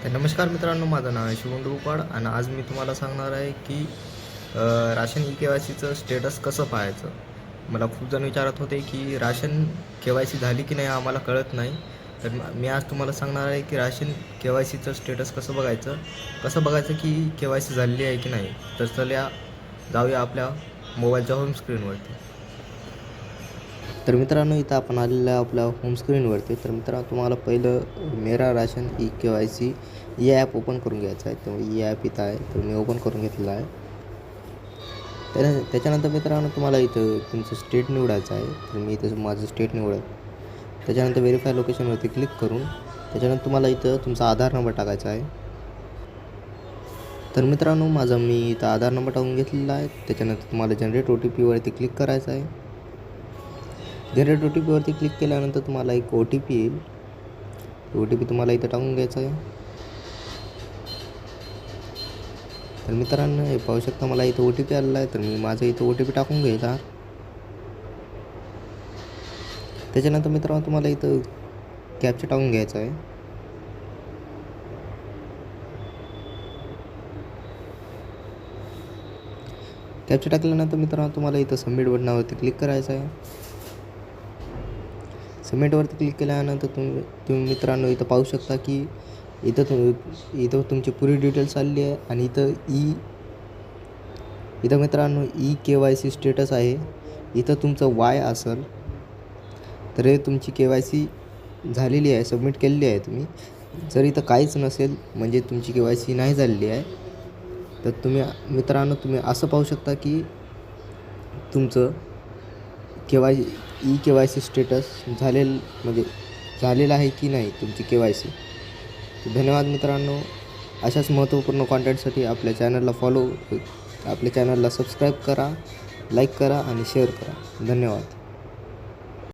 तर नमस्कार मित्रांनो, माझं नाव आहे शुभम रुपाड आणि आज मी तुम्हाला सांगणार आहे की राशन ई-के-वाय-सीचं स्टेटस कसं पाहायचं. मला खूप जण विचारत होते की राशन के-वाय-सी झाली की नाही आम्हाला कळत नाही. तर मी आज तुम्हाला सांगणार आहे की राशन के-वाय-सीचं स्टेटस कसं बघायचं की के-वाय-सी झालेली आहे की नाही. तर चला जाऊया आपल्या मोबाईलच्या होम स्क्रीनवरती. तर मित्रांनो, इथं आपण आलेलं आहे आपल्या होम स्क्रीनवरती. तर मित्रांनो, तुम्हाला पहिलं मेरा राशन ई-के-वाय-सी हे ॲप ओपन करून घ्यायचं आहे. तर हे ॲप इथं आहे, तर मी ओपन करून घेतलेलं आहे. त्याच्यानंतर मित्रांनो, तुम्हाला इथं तुमचं स्टेट निवडायचं आहे. तर मी इथं माझं स्टेट निवडलं. त्याच्यानंतर व्हेरीफाय लोकेशनवरती क्लिक करून त्याच्यानंतर तुम्हाला इथं तुमचा आधार नंबर टाकायचा आहे. तर मित्रांनो, मी इथं आधार नंबर टाकून घेतलेला आहे. त्याच्यानंतर तुम्हाला जनरेट OTPवरती क्लिक करायचं आहे. जनरेट OTPवरती क्लिक केल्यानंतर तुम्हाला एक OTP येईल. OTP तुम्हाला इथं टाकून घ्यायचा आहे. तर मित्रांनो, हे पाहू शकता मला इथं OTP आलेला आहे. तर मी माझं इथं OTP टाकून घ्यायचा. त्याच्यानंतर मित्रांनो, तुम्हाला इथं कॅप्चा टाकून घ्यायचा आहे. कॅप्चा टाकल्यानंतर मित्रांनो, तुम्हाला इथं सबमिट बटनावरती क्लिक करायचं आहे. सबमिटवरती क्लिक केल्यानंतर तुम्ही मित्रांनो इथं पाहू शकता की इथं तुमची पुरी डिटेल्स आलेली आहे आणि इथं मित्रांनो ई-के-वाय-सी स्टेटस आहे. इथं तुमचं वाय असेल तर हे तुमची के-वाय-सी झालेली आहे, सबमिट केलेली आहे तुम्ही. जर इथं काहीच नसेल म्हणजे तुमची के-वाय-सी नाही झालेली आहे, तर मित्रांनो तुम्ही असं पाहू शकता की तुमचं ई-के-वाय-सी स्टेटस झालेलं आहे की नाही तुमची के-वाय-सी. धन्यवाद मित्रांनो. अशाच महत्त्वपूर्ण कॉन्टेंटसाठी आपल्या चॅनलला सबस्क्राईब करा, लाईक करा आणि शेअर करा. धन्यवाद.